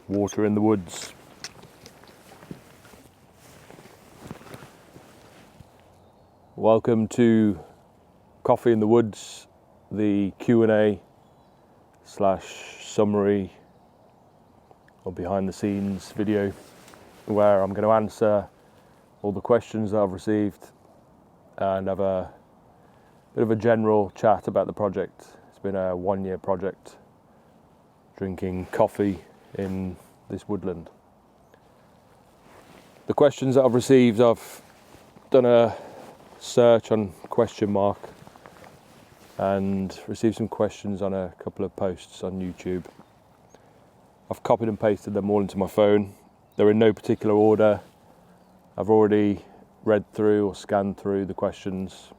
water in the woods. Welcome to Coffee in the Woods, the Q&A / summary or behind the scenes video where I'm going to answer all the questions that I've received and have a bit of a general chat about the project. It's been a 1-year project, drinking coffee in this woodland. The questions that I've received, I've done a search on question mark and received some questions on a couple of posts on YouTube. I've copied and pasted them all into my phone. They're in no particular order. I've already read through or scanned through the questions,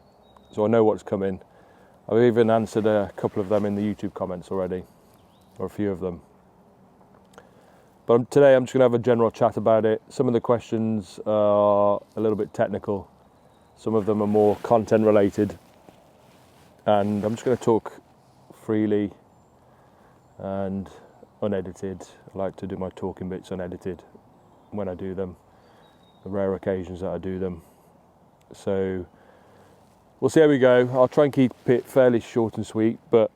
so I know what's coming. I've even answered a couple of them in the YouTube comments already, or a few of them. But today I'm just going to have a general chat about it. Some of the questions are a little bit technical. Some of them are more content related. And I'm just going to talk freely and unedited. I like to do my talking bits unedited when I do them. The rare occasions that I do them. So we'll see how we go. I'll try and keep it fairly short and sweet, but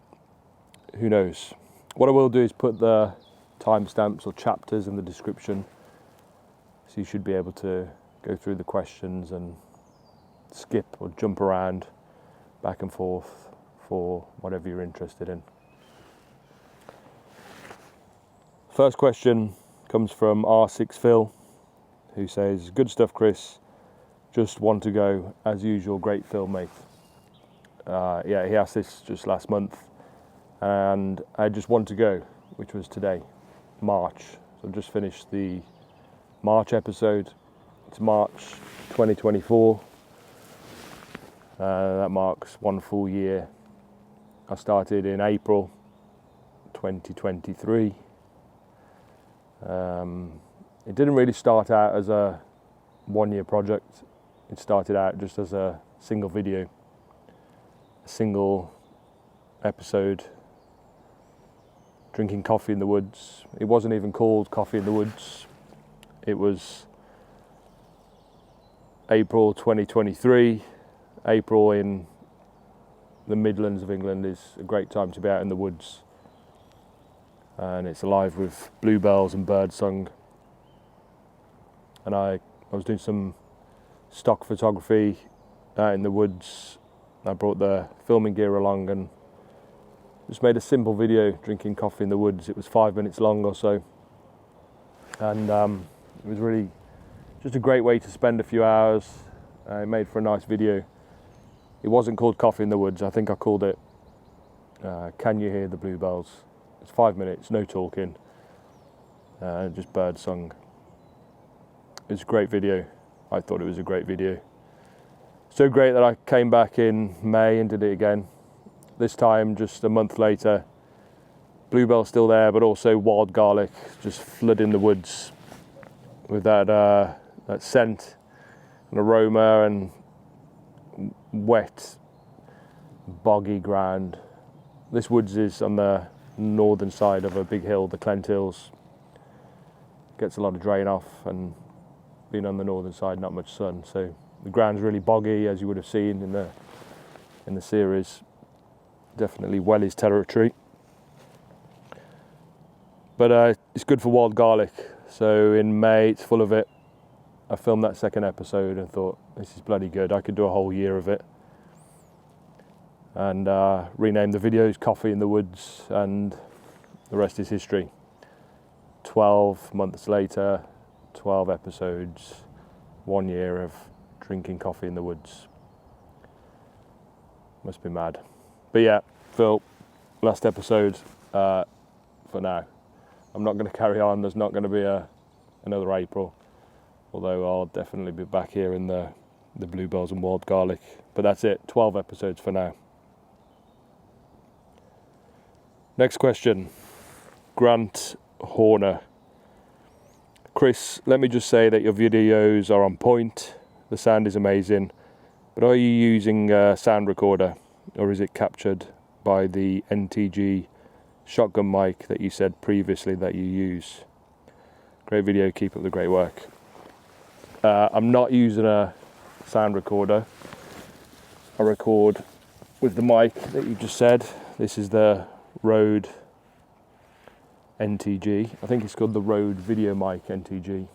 who knows. What I will do is put the timestamps or chapters in the description, so you should be able to go through the questions and skip or jump around back and forth for whatever you're interested in. First question comes from R6Phil, who says, "Good stuff, Chris. Just want to go as usual. Great film, mate." Yeah, he asked this just last month, and I just want to go, which was today, March. So I've just finished the March episode. It's March 2024. That marks 1 full year. I started in April 2023. It didn't really start out as a 1-year project. It started out just as a single video, a single episode, drinking coffee in the woods. It wasn't even called Coffee in the Woods. It was April 2023. April in the Midlands of England is a great time to be out in the woods, and it's alive with bluebells and birdsong. And I was doing some stock photography out in the woods. I brought the filming gear along and just made a simple video drinking coffee in the woods. It was 5 minutes long or so, and it was really just a great way to spend a few hours. It made for a nice video. It wasn't called Coffee in the Woods. I think I called it Can You Hear the Bluebells? It's 5 minutes, no talking, just bird song. It was a great video. I thought it was a great video. So great that I came back in May and did it again. This time, just a month later, bluebell's still there, but also wild garlic just flooding the woods with that scent and aroma and wet, boggy ground. This woods is on the northern side of a big hill, the Clent Hills. Gets a lot of drain off, and being on the northern side, not much sun, so the ground's really boggy, as you would have seen in the series. Definitely Welly's territory, but it's good for wild garlic. So in May, it's full of it. I filmed that second episode and thought, this is bloody good. I could do a whole year of it. And renamed the videos Coffee in the Woods, and the rest is history. 12 months later, 12 episodes, 1 year of drinking coffee in the woods. Must be mad. But yeah, Phil, last episode for now. I'm not going to carry on. There's not going to be another April. Although I'll definitely be back here in the bluebells and wild garlic. But that's it, 12 episodes for now. Next question, Grant Horner. Chris, let me just say that your videos are on point. The sound is amazing. But are you using a sound recorder, or is it captured by the NTG shotgun mic that you said previously that you use? Great video, keep up the great work. I'm not using a sound recorder. I record with the mic that you just said. This is the Rode NTG. I think it's called the Rode Video Mic NTG.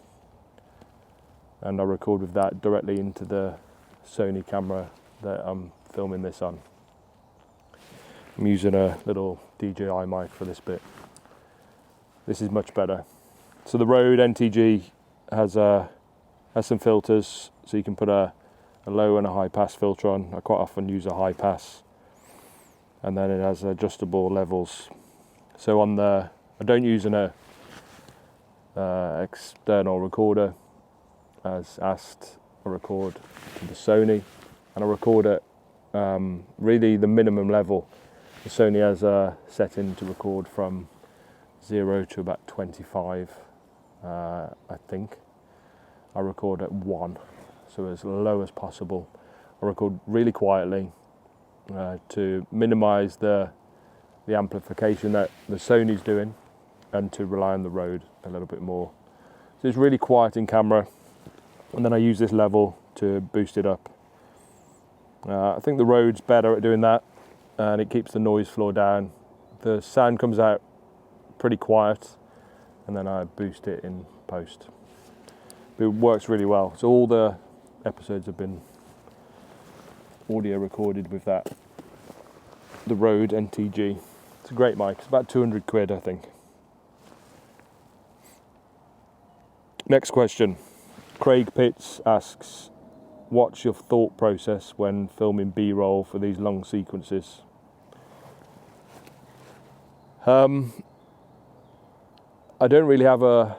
And I record with that directly into the Sony camera that I'm filming this on. I'm using a little DJI mic for this bit. This is much better. So the Rode NTG has some filters, so you can put a low and a high pass filter on. I quite often use a high pass, and then it has adjustable levels. So I don't use an external recorder as asked. I record to the Sony, and I record at really the minimum level. The Sony has a setting to record from 0 to about 25, I think. I record at 1, so as low as possible. I record really quietly to minimise the amplification that the Sony's doing, and to rely on the Rode a little bit more. So it's really quiet in camera, and then I use this level to boost it up. I think the Rode's better at doing that, and it keeps the noise floor down. The sound comes out pretty quiet, and then I boost it in post. But it works really well. So all the episodes have been audio recorded with that, the Rode NTG. It's a great mic. It's about 200 quid, I think. Next question. Craig Pitts asks, what's your thought process when filming B-roll for these long sequences? I don't really have a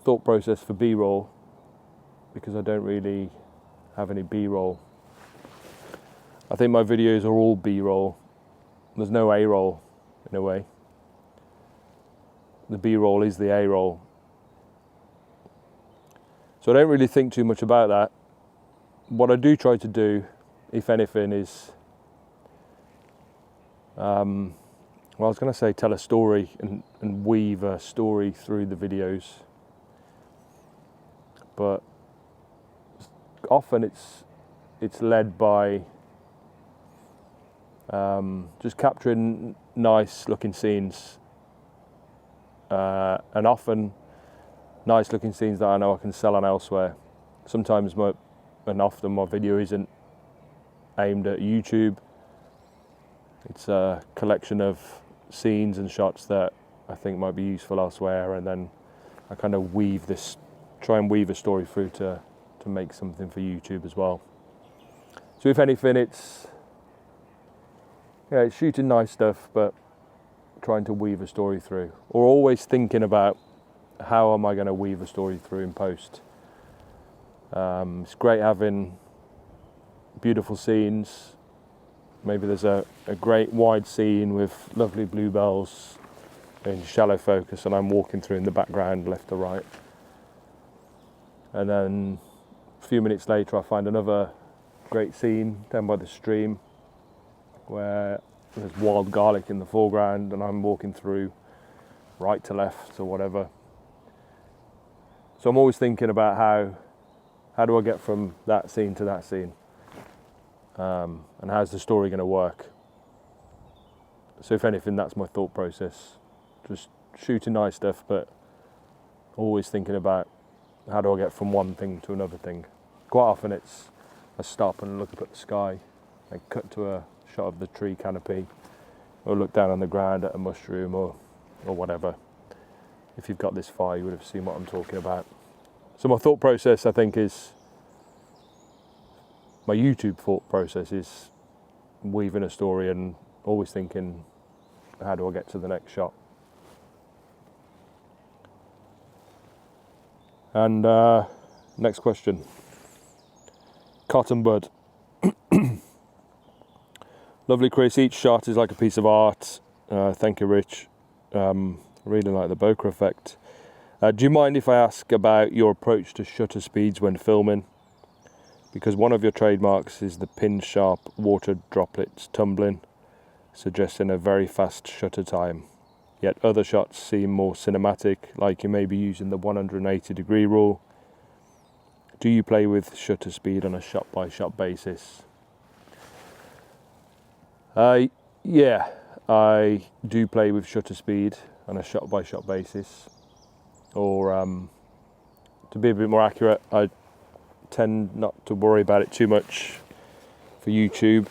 thought process for B-roll because I don't really have any B-roll. I think my videos are all B-roll. There's no A-roll in a way. The B-roll is the A-roll. So I don't really think too much about that. What I do try to do, if anything, is well, I was going to say tell a story and weave a story through the videos, but often it's led by just capturing nice looking scenes, and often nice looking scenes that I know I can sell on elsewhere. Sometimes and often my video isn't aimed at YouTube. It's a collection of scenes and shots that I think might be useful elsewhere, and then I kind of try and weave a story through to make something for YouTube as well. So if anything, it's shooting nice stuff, but trying to weave a story through, or always thinking about how am I going to weave a story through in post. It's great having beautiful scenes. Maybe there's a great wide scene with lovely bluebells in shallow focus, and I'm walking through in the background left to right, and then a few minutes later I find another great scene down by the stream where there's wild garlic in the foreground, and I'm walking through right to left or whatever. So I'm always thinking about how do I get from that scene to that scene, and how's the story going to work. So if anything, that's my thought process. Just shooting nice stuff, but always thinking about how do I get from one thing to another thing. Quite often it's I stop and look up at the sky and cut to a shot of the tree canopy, or look down on the ground at a mushroom or whatever. If you've got this far, you would have seen what I'm talking about. So my thought process, I think, is my YouTube thought process is weaving a story and always thinking, how do I get to the next shot? And next question. Cotton Bud. Lovely, Chris. Each shot is like a piece of art. Thank you, Rich. Really like the bokeh effect. Do you mind if I ask about your approach to shutter speeds when filming? Because one of your trademarks is the pin-sharp water droplets tumbling, suggesting a very fast shutter time. yet other shots seem more cinematic, like you may be using the 180-degree rule. Do you play with shutter speed on a shot-by-shot basis? Yeah, I do play with shutter speed on a shot-by-shot basis. Or, to be a bit more accurate, I tend not to worry about it too much for YouTube.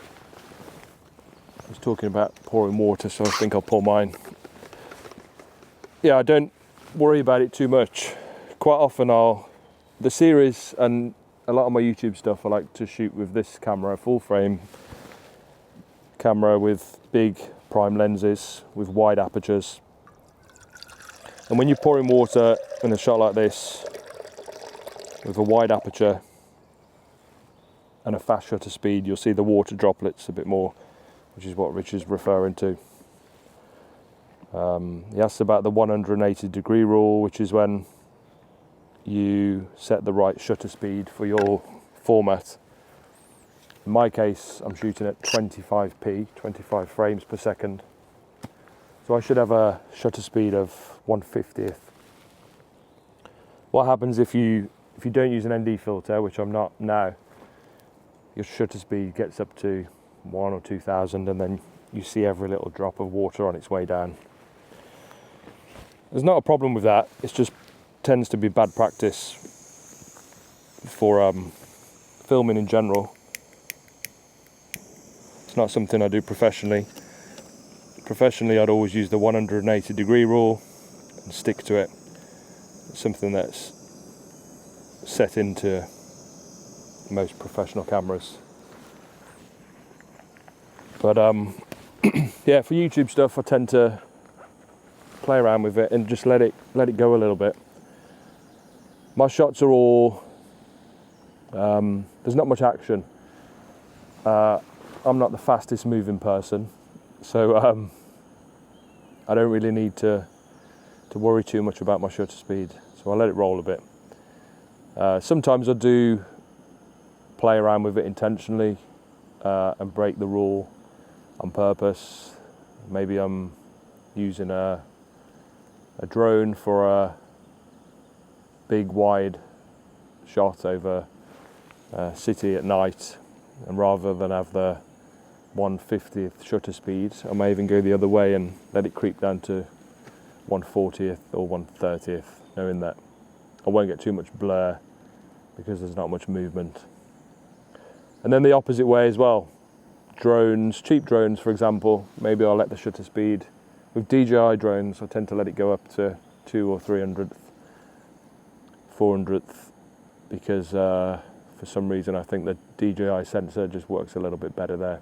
I was talking about pouring water, so I think I'll pour mine. Yeah, I don't worry about it too much. Quite often the series and a lot of my YouTube stuff, I like to shoot with this camera, full frame camera with big prime lenses with wide apertures. And when you're pouring water in a shot like this with a wide aperture and a fast shutter speed, you'll see the water droplets a bit more, which is what Rich is referring to. He asked about the 180-degree rule, which is when you set the right shutter speed for your format. In my case, I'm shooting at 25p, 25 frames per second. So I should have a shutter speed of 1/50th. What happens if you don't use an ND filter, which I'm not now, your shutter speed gets up to 1 or 2,000, and then you see every little drop of water on its way down. There's not a problem with that, it just tends to be bad practice for filming in general. It's not something I do professionally. Professionally, I'd always use the 180-degree rule and stick to it. It's something that's set into most professional cameras. But yeah, for YouTube stuff, I tend to play around with it and just let it go a little bit. My shots are all there's not much action. I'm not the fastest moving person, so I don't really need to worry too much about my shutter speed, so I let it roll a bit. Sometimes I do play around with it intentionally and break the rule on purpose. Maybe I'm using a drone for a big wide shot over a city at night, and rather than have the 1/50th shutter speed, I may even go the other way and let it creep down to 1/40th or 1/30th, knowing that I won't get too much blur because there's not much movement. And then the opposite way as well. Drones, cheap drones for example, maybe I'll let the shutter speed. With DJI drones, I tend to let it go up to 2 or 300th, 400th, because for some reason I think the DJI sensor just works a little bit better there.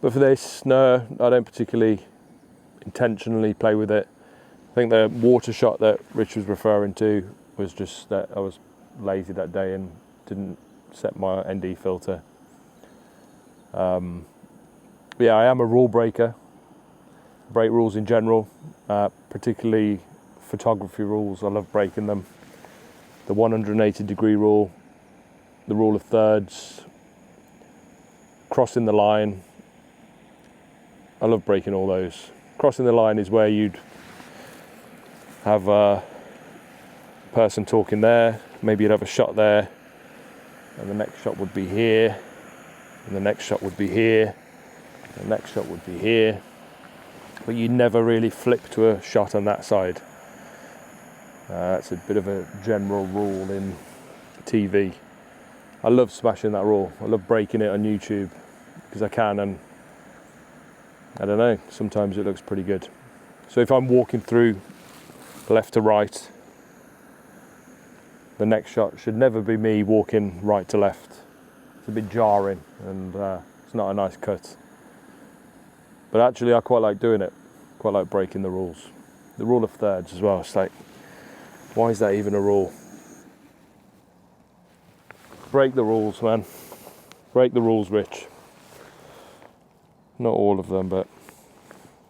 But for this, no, I don't particularly intentionally play with it. I think the water shot that Rich was referring to was just that I was lazy that day and didn't set my ND filter. Yeah, I am a rule breaker. Break rules in general, particularly photography rules. I love breaking them. The 180-degree rule, the rule of thirds, crossing the line. I love breaking all those. Crossing the line is where you'd have a person talking there, maybe you'd have a shot there, and the next shot would be here, and the next shot would be here, the next shot would be here, but you never really flip to a shot on that side. That's a bit of a general rule in TV. I love smashing that rule. I love breaking it on YouTube because I can, and I don't know, sometimes it looks pretty good. So if I'm walking through left to right, the next shot should never be me walking right to left. It's a bit jarring and it's not a nice cut. But actually I quite like doing it. Quite like breaking the rules. The rule of thirds as well. It's like, why is that even a rule? Break the rules, man. Break the rules, Rich. Not all of them, but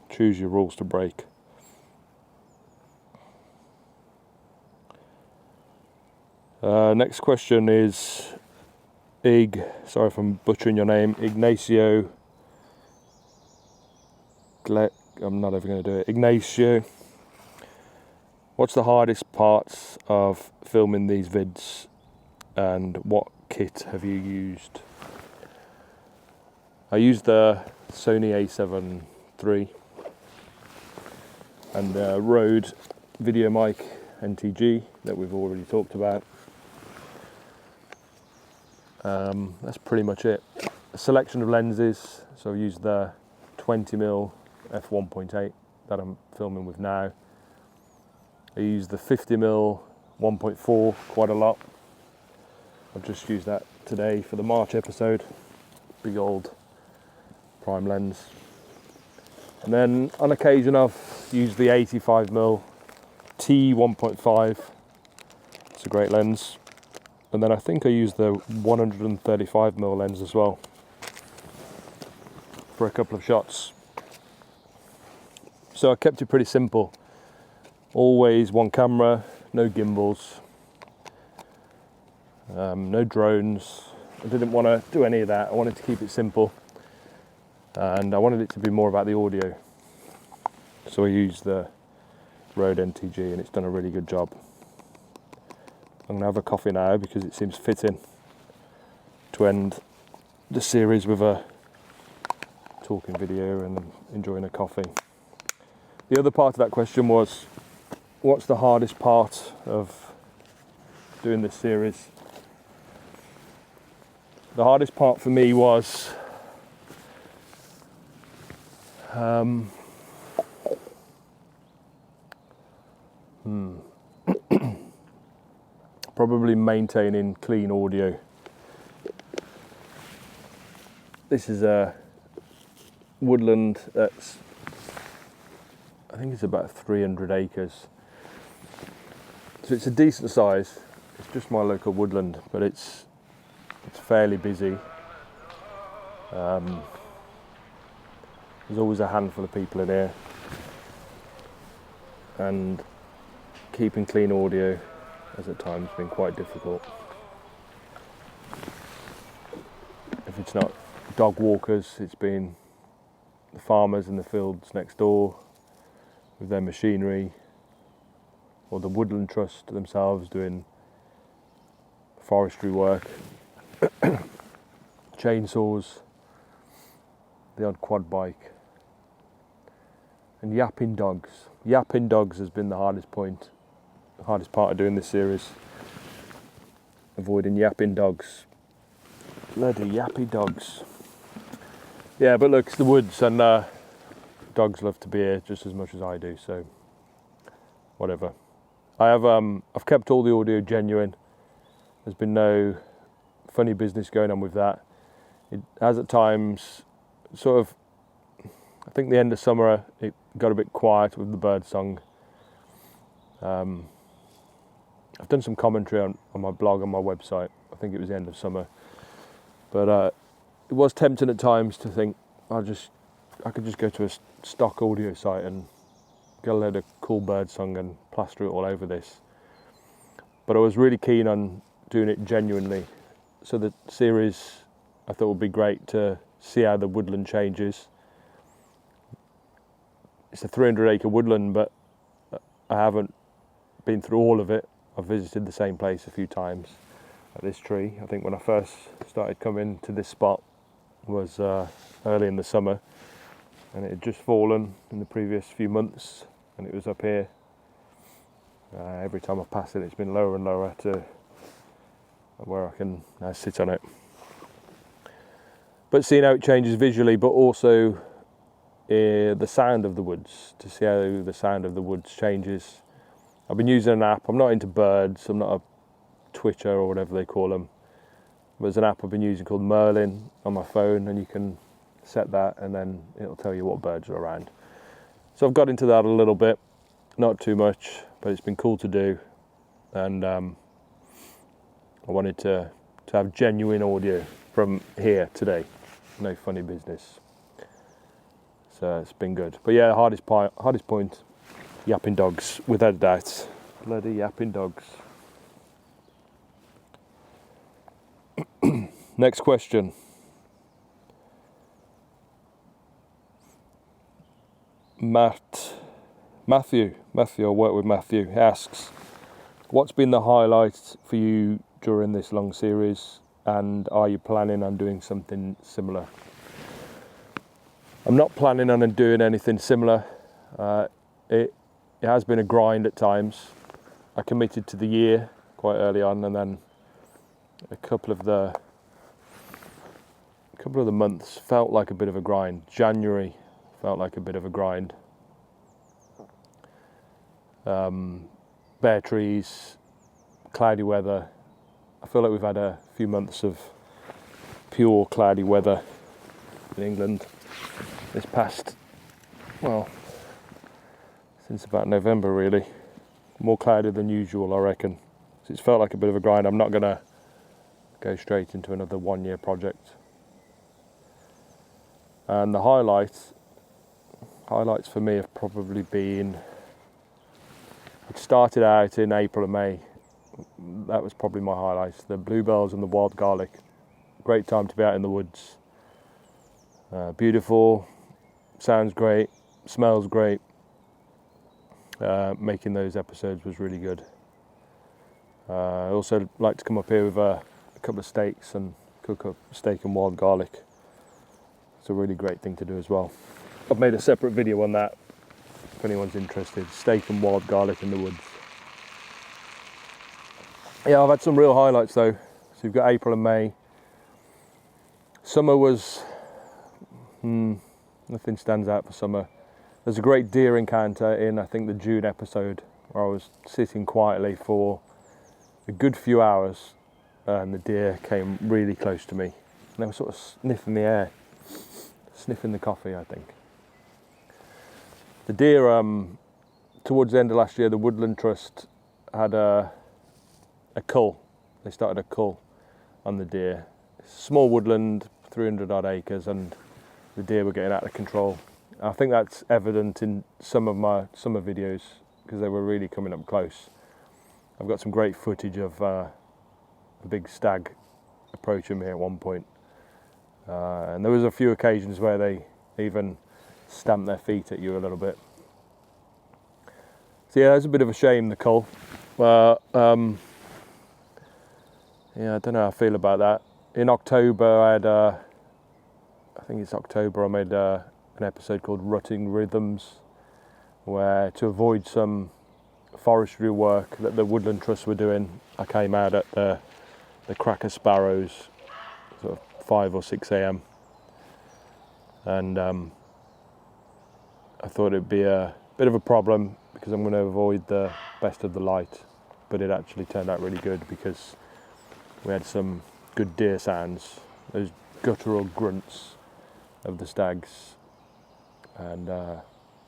choose your rules to break. Next question is sorry if I'm butchering your name, Ignacio I'm not even going to do it. Ignacio, what's the hardest parts of filming these vids, and what kit have you used? I used the Sony A7 III and the Rode VideoMic NTG that we've already talked about. That's pretty much it. A selection of lenses, so I used the 20mm f1.8 that I'm filming with now. I used the 50mm 1.4 quite a lot. I've just used that today for the March episode. Big old prime lens. And then on occasion I've used the 85mm T1.5. It's a great lens. And then I think I used the 135mm lens as well for a couple of shots. So I kept it pretty simple. Always one camera, no gimbals, no drones. I didn't want to do any of that. I wanted to keep it simple, and I wanted it to be more about the audio. So I used the Rode NTG, and it's done a really good job. I'm going to have a coffee now because it seems fitting to end the series with a talking video and enjoying a coffee. The other part of that question was, what's the hardest part of doing this series? The hardest part for me was probably maintaining clean audio. This is a woodland that's, I think it's about 300 acres. So it's a decent size. It's just my local woodland, but it's fairly busy. There's always a handful of people in here, and keeping clean audio has at times been quite difficult. If it's not dog walkers, it's been the farmers in the fields next door with their machinery, or the Woodland Trust themselves doing forestry work, chainsaws, the odd quad bike, and yapping dogs. Yapping dogs has been the hardest part of doing this series. Avoiding yapping dogs. Bloody yappy dogs. Yeah, but look, it's the woods, and dogs love to be here just as much as I do, so whatever. I've kept all the audio genuine. There's been no funny business going on with that. It has at times sort of, I think the end of summer it got a bit quiet with the bird song. I've done some commentary on my blog, on my website. I think it was the end of summer. But it was tempting at times to think I could just go to a stock audio site and get a load of cool bird song and plaster it all over this. But I was really keen on doing it genuinely. So the series I thought would be great to see how the woodland changes. It's a 300-acre woodland, but I haven't been through all of it. I've visited the same place a few times at this tree. I think when I first started coming to this spot was early in the summer, and it had just fallen in the previous few months, and it was up here. Every time I've passed it, it's been lower and lower to where I can now sit on it. But seeing how it changes visually, but also the sound of the woods, to see how the sound of the woods changes. I've been using an app. I'm not into birds. I'm not a twitcher or whatever they call them. There's an app I've been using called Merlin on my phone, and you can set that and then it'll tell you what birds are around. So I've got into that a little bit, not too much, but it's been cool to do. And I wanted to have genuine audio from here today. No funny business. So it's been good. But yeah, hardest point, yapping dogs, without a doubt. Bloody yapping dogs. Next question. Matthew, I work with Matthew, asks, what's been the highlight for you during this long series, and are you planning on doing something similar? I'm not planning on doing anything similar. It has been a grind at times. I committed to the year quite early on, and then a couple of the months felt like a bit of a grind. January felt like a bit of a grind. Bare trees, cloudy weather. I feel like we've had a few months of pure cloudy weather in England this past, well, since about November really. More cloudy than usual, I reckon. So it's felt like a bit of a grind. I'm not going to go straight into another 1 year project. And the highlights for me have probably been, it started out in April and May. That was probably my highlights. The bluebells and the wild garlic. Great time to be out in the woods. Beautiful, sounds great, smells great. Making those episodes was really good. I also like to come up here with a couple of steaks and cook up steak and wild garlic. It's a really great thing to do as well. I've made a separate video on that if anyone's interested. Steak and wild garlic in the woods. Yeah, I've had some real highlights though. So you've got April and May. Summer was, nothing stands out for summer. There's a great deer encounter in, I think, the June episode, where I was sitting quietly for a good few hours and the deer came really close to me. And they were sort of sniffing the air, sniffing the coffee, I think. The deer, towards the end of last year, the Woodland Trust had a cull. They started a cull on the deer. Small woodland, 300 odd acres, and the deer were getting out of control. I think that's evident in some of my summer videos because they were really coming up close. I've got some great footage of a big stag approaching me at one point. And there was a few occasions where they even stamped their feet at you a little bit. So yeah, it's a bit of a shame, the cull. Yeah, I don't know how I feel about that. In October, I made an episode called Rutting Rhythms, where to avoid some forestry work that the Woodland Trust were doing, I came out at the cracker sparrows, sort of 5 or 6 a.m. And I thought it'd be a bit of a problem because I'm going to avoid the best of the light, but it actually turned out really good because we had some good deer sounds, those guttural grunts of the stags, and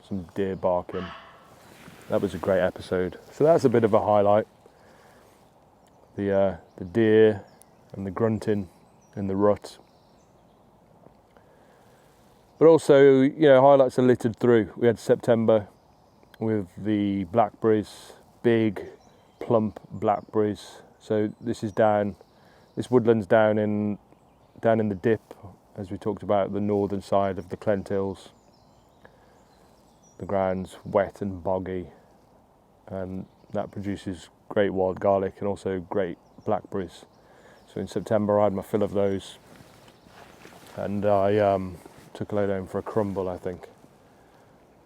some deer barking. That was a great episode. So that's a bit of a highlight. The deer and the grunting in the rut. But also, highlights are littered through. We had September with the blackberries, big, plump blackberries. So this woodland's down in the dip, as we talked about, the northern side of the Clent Hills. The ground's wet and boggy, and that produces great wild garlic and also great blackberries. So in September I had my fill of those, and I took a load home for a crumble, I think.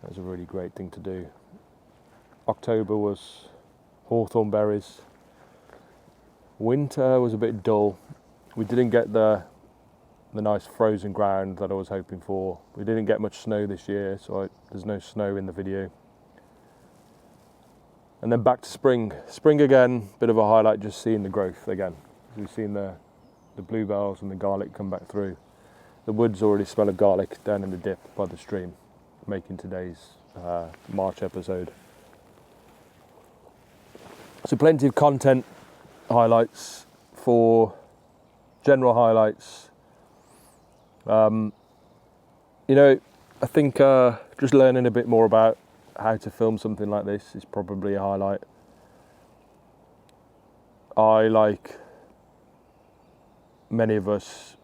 That was a really great thing to do. October was hawthorn berries. Winter was a bit dull. We didn't get the nice frozen ground that I was hoping for. We didn't get much snow this year, so there's no snow in the video. And then back to spring. Spring again, bit of a highlight, just seeing the growth again. We've seen the bluebells and the garlic come back through. The woods already smell of garlic down in the dip by the stream, making today's March episode. So plenty of content highlights for general highlights. I think just learning a bit more about how to film something like this is probably a highlight. I, like many of us,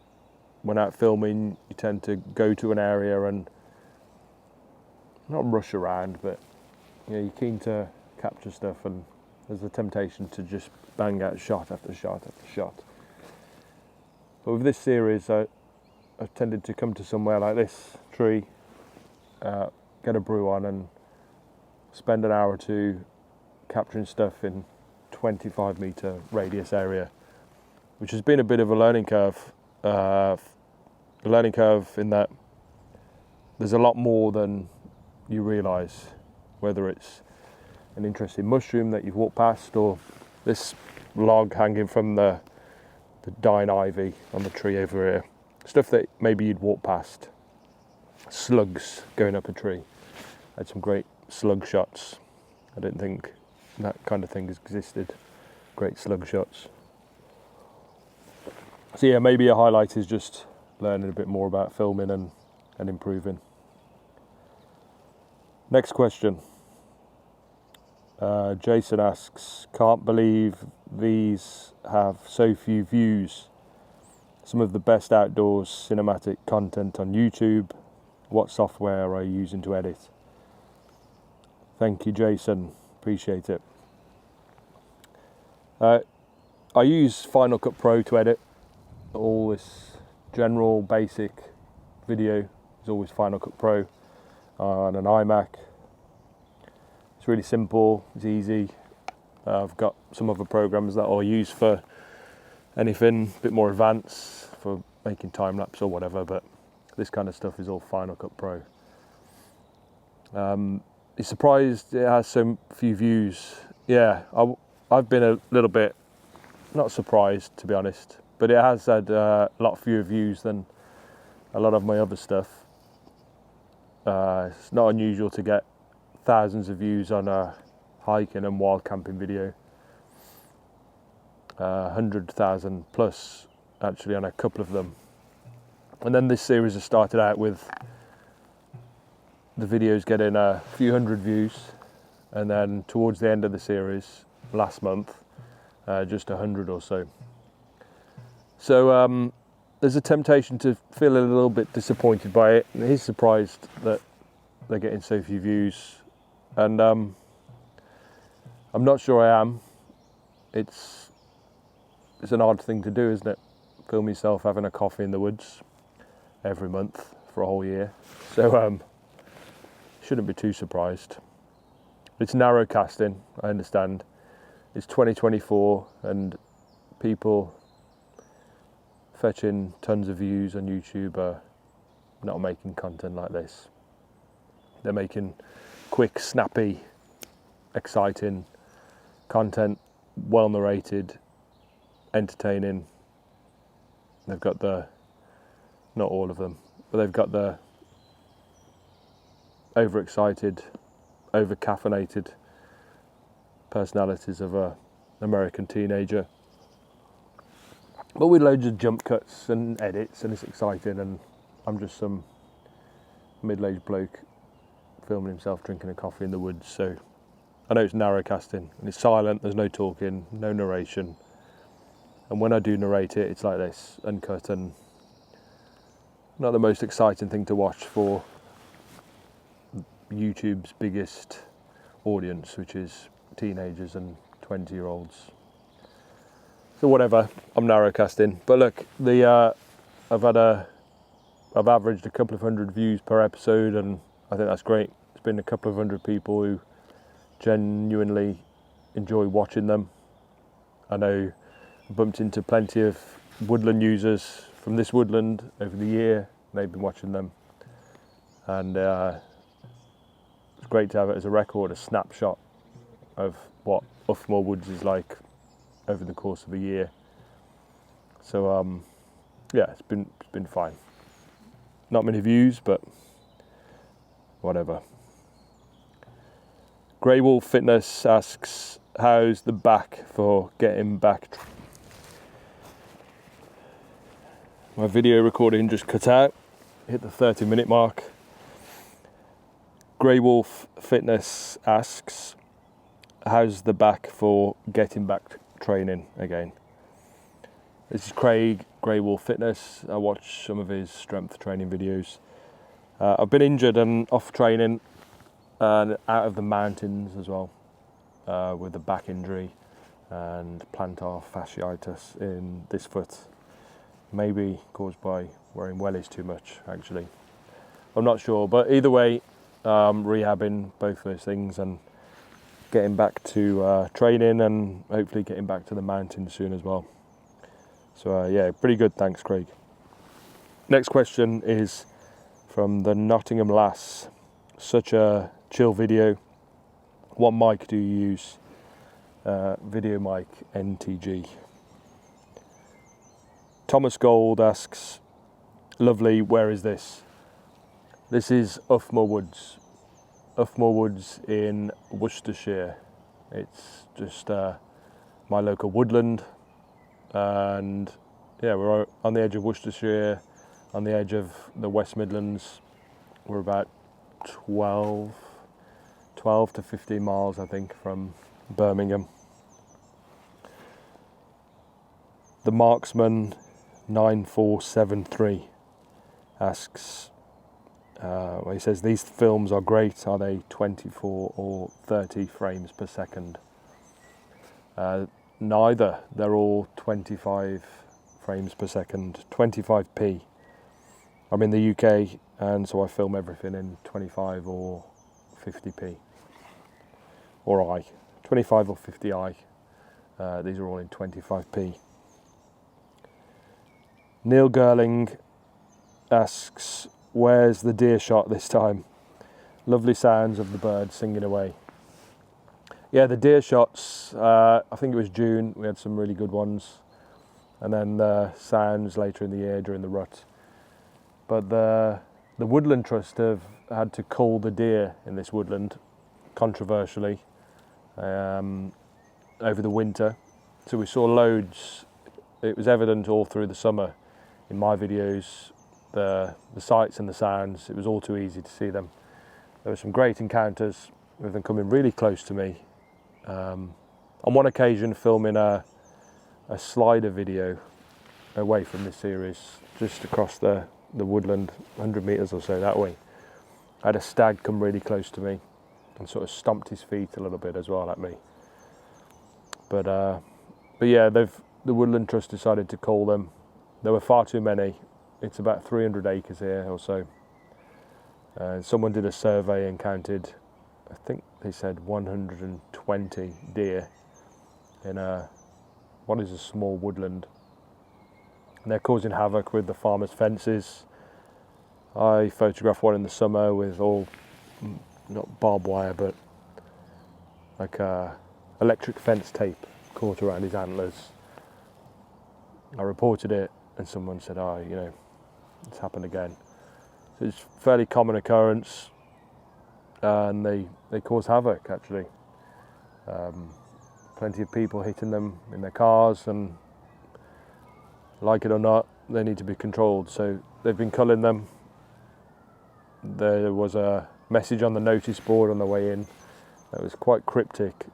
when out filming, you tend to go to an area and not rush around, but you're keen to capture stuff, and there's a temptation to just bang out shot after shot after shot. But with this series, I've tended to come to somewhere like this tree, get a brew on, and spend an hour or two capturing stuff in 25-metre radius area, which has been a bit of a learning curve. In that there's a lot more than you realise, whether it's an interesting mushroom that you've walked past, or this log hanging from the dying ivy on the tree over here. Stuff that maybe you'd walk past. Slugs going up a tree. I had some great slug shots. I didn't think that kind of thing existed. Great slug shots. So yeah, maybe a highlight is just learning a bit more about filming and improving. Next question. Jason asks, can't believe these have so few views. Some of the best outdoors cinematic content on YouTube. What software are you using to edit? Thank you, Jason. Appreciate it. I use Final Cut Pro to edit. All this general basic video is always Final Cut Pro on an iMac. It's really simple, it's easy. I've got some other programs that I'll use for anything a bit more advanced, for making time lapse or whatever, but this kind of stuff is all Final Cut Pro. You're surprised it has so few views. Yeah, I've been a little bit not surprised, to be honest, but it has had a lot fewer views than a lot of my other stuff. It's not unusual to get thousands of views on a hiking and wild camping video. 100,000 plus actually on a couple of them. And then this series has started out with the videos getting a few hundred views, and then towards the end of the series last month, just 100 or so. So there's a temptation to feel a little bit disappointed by it. He's surprised that they're getting so few views, and I'm not sure I am. It's an odd thing to do, isn't it? Film yourself having a coffee in the woods every month for a whole year. So shouldn't be too surprised. It's narrow casting, I understand. It's 2024 and people fetching tons of views on YouTube are not making content like this. They're making quick, snappy, exciting content, well narrated, entertaining. They've got not all of them, but they've got the overexcited, over-caffeinated personalities of an American teenager. But with loads of jump cuts and edits, and it's exciting, and I'm just some middle-aged bloke filming himself drinking a coffee in the woods. So I know it's narrow casting, and it's silent, there's no talking, no narration. And when I do narrate it, it's like this, uncut, and not the most exciting thing to watch for YouTube's biggest audience, which is teenagers and 20-year-olds. So whatever, I'm narrow casting. But look, I've averaged a couple of hundred views per episode, and I think that's great. It's been a couple of hundred people who genuinely enjoy watching them. I know I bumped into plenty of woodland users from this woodland over the year. They've been watching them, and it's great to have it as a record, a snapshot of what Uffmore Woods is like over the course of a year. So yeah, it's been fine. Not many views, but whatever. Grey Wolf Fitness asks, how's the back for getting back? My video recording just cut out, hit the 30-minute mark. Grey Wolf Fitness asks, how's the back for getting back training again? This is Craig, Grey Wolf Fitness. I watch some of his strength training videos. I've been injured and off training and out of the mountains as well, with a back injury and plantar fasciitis in this foot, maybe caused by wearing wellies too much, actually. I'm not sure, but either way, rehabbing both those things and getting back to training and hopefully getting back to the mountains soon as well. So yeah, pretty good, thanks Craig. Next question is from the Nottingham Lass. Such a chill video. What mic do you use? Video mic NTG. Thomas Gold asks, lovely, where is this? This is Uffmore Woods. Uffmore Woods in Worcestershire. It's just my local woodland, and yeah, we're on the edge of Worcestershire, on the edge of the West Midlands. We're about 12 to 15 miles, I think, from Birmingham. The Marksman 9473 asks, he says, these films are great. Are they 24 or 30 frames per second? Neither. They're all 25 frames per second, 25p. I'm in the UK, and so I film everything in 25 or 50p. Or I. 25 or 50i. These are all in 25p. Neil Gerling asks, where's the deer shot this time? Lovely sounds of the birds singing away. Yeah, the deer shots, I think it was June, we had some really good ones. And then the sounds later in the year during the rut. But the Woodland Trust have had to cull the deer in this woodland, controversially, over the winter. So we saw loads. It was evident all through the summer in my videos, the sights and the sounds. It was all too easy to see them. There were some great encounters with them coming really close to me. On one occasion, filming a slider video away from this series, just across the woodland, 100 metres or so that way. I had a stag come really close to me and sort of stomped his feet a little bit as well at me. But yeah, the Woodland Trust decided to cull them. There were far too many. It's about 300 acres here or so. Someone did a survey and counted, I think they said 120 deer in what is a small woodland. And they're causing havoc with the farmers' fences. I photographed one in the summer with all, not barbed wire, but like electric fence tape caught around his antlers. I reported it, and someone said, it's happened again. So it's a fairly common occurrence, and they cause havoc, actually. Plenty of people hitting them in their cars, and like it or not, they need to be controlled. So they've been culling them. There was a message on the notice board on the way in that was quite cryptic,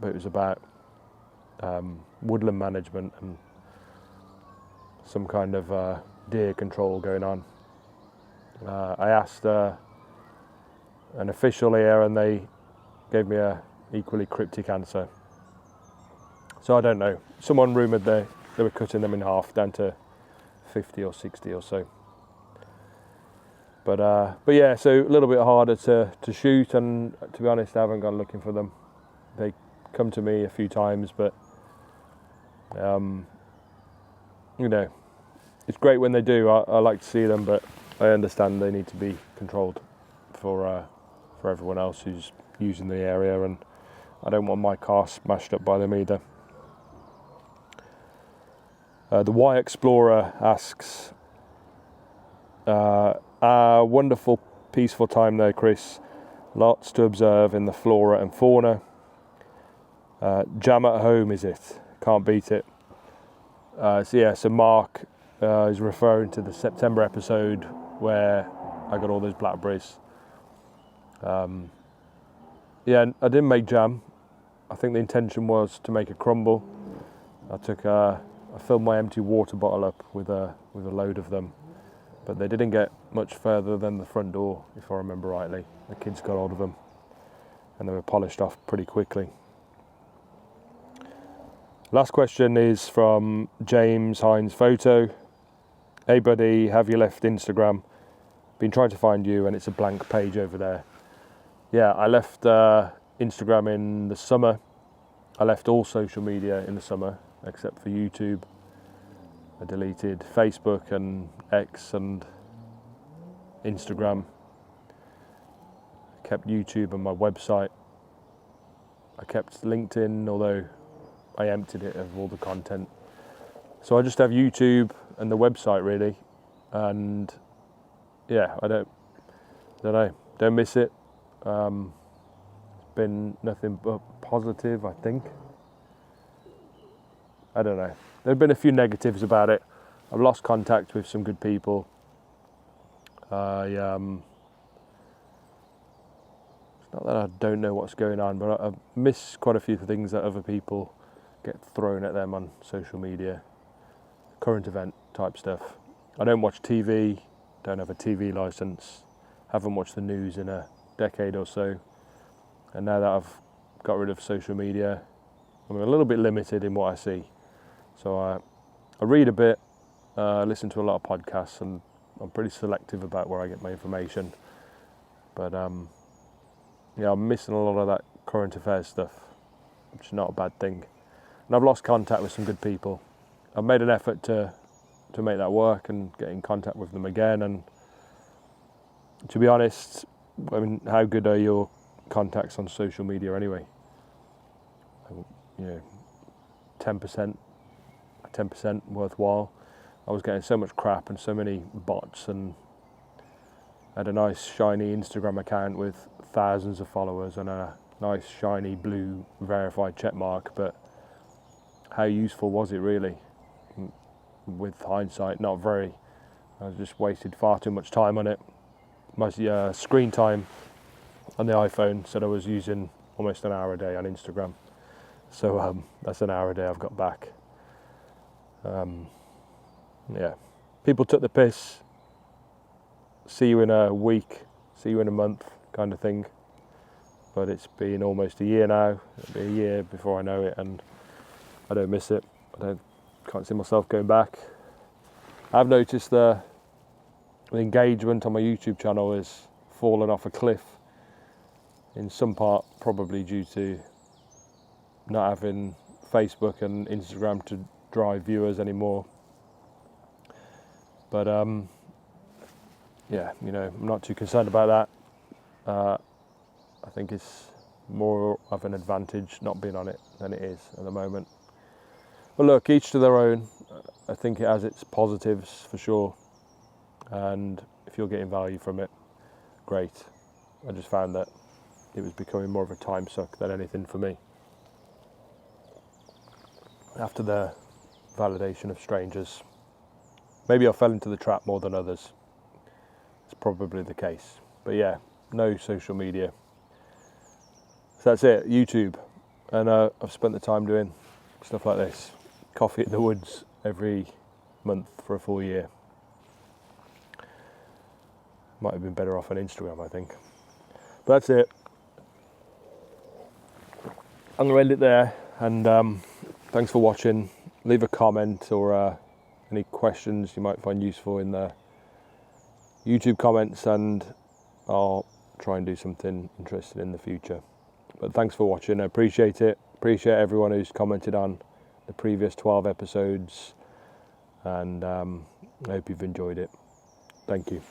but it was about woodland management and some kind of deer control going on. I asked an official here, and they gave me a equally cryptic answer. So I don't know. Someone rumoured they were cutting them in half down to 50 or 60 or so. But yeah, so a little bit harder to shoot, and to be honest, I haven't gone looking for them. They come to me a few times, but it's great when they do. I like to see them, but I understand they need to be controlled for everyone else who's using the area, and I don't want my car smashed up by them either. The Y Explorer asks, wonderful, peaceful time there, Chris. Lots to observe in the flora and fauna. Jam at home, is it? Can't beat it. So Mark is referring to the September episode where I got all those blackberries. Yeah, I didn't make jam. I think the intention was to make a crumble. I filled my empty water bottle up with a load of them, but they didn't get much further than the front door, if I remember rightly. The kids got hold of them. and they were polished off pretty quickly. Last question is from James Hines Photo. Hey buddy, have you left Instagram? Been trying to find you and it's a blank page over there. Yeah, I left Instagram in the summer. I left all social media in the summer except for YouTube. I deleted Facebook and X and Instagram. I kept YouTube and my website. I kept LinkedIn, although I emptied it of all the content. So I just have YouTube and the website really, and yeah, I don't know, don't miss it. It's been nothing but positive, I think. I don't know. There have been a few negatives about it. I've lost contact with some good people. It's not that I don't know what's going on, but I miss quite a few things that other people get thrown at them on social media. Current event type stuff. I don't watch TV, don't have a TV license, haven't watched the news in a decade or so. And now that I've got rid of social media, I'm a little bit limited in what I see. So I read a bit, listen to a lot of podcasts, and I'm pretty selective about where I get my information. But yeah, I'm missing a lot of that current affairs stuff, which is not a bad thing. And I've lost contact with some good people. I've made an effort to make that work and get in contact with them again. And to be honest, I mean, how good are your contacts on social media anyway? You know, 10% worthwhile. I was getting so much crap and so many bots, and I had a nice shiny Instagram account with thousands of followers and a nice shiny blue verified check mark, but how useful was it really? With hindsight, not very. I just wasted far too much time on it. My screen time on the iPhone said I was using almost an hour a day on Instagram. So that's an hour a day I've got back. Yeah, people took the piss. See you in a week, see you in a month kind of thing. But it's been almost a year now. It'll be a year before I know it, and I don't miss it. Can't see myself going back. I've noticed the engagement on my YouTube channel has fallen off a cliff. In some part, probably due to not having Facebook and Instagram to drive viewers anymore. But yeah, you know, I'm not too concerned about that. I think it's more of an advantage not being on it than it is at the moment. But look, each to their own. I think it has its positives for sure, and if you're getting value from it, great. I just found that it was becoming more of a time suck than anything for me. After the validation of strangers, maybe I fell into the trap more than others. It's probably the case. But yeah, no social media. So that's it, YouTube. And I've spent the time doing stuff like this. Coffee at the Woods every month for a full year. Might have been better off on Instagram, I think. But that's it. I'm going to end it there. And thanks for watching. Leave a comment or any questions you might find useful in the YouTube comments, and I'll try and do something interesting in the future. But thanks for watching. I appreciate it. Appreciate everyone who's commented on the previous 12 episodes, and I hope you've enjoyed it. Thank you.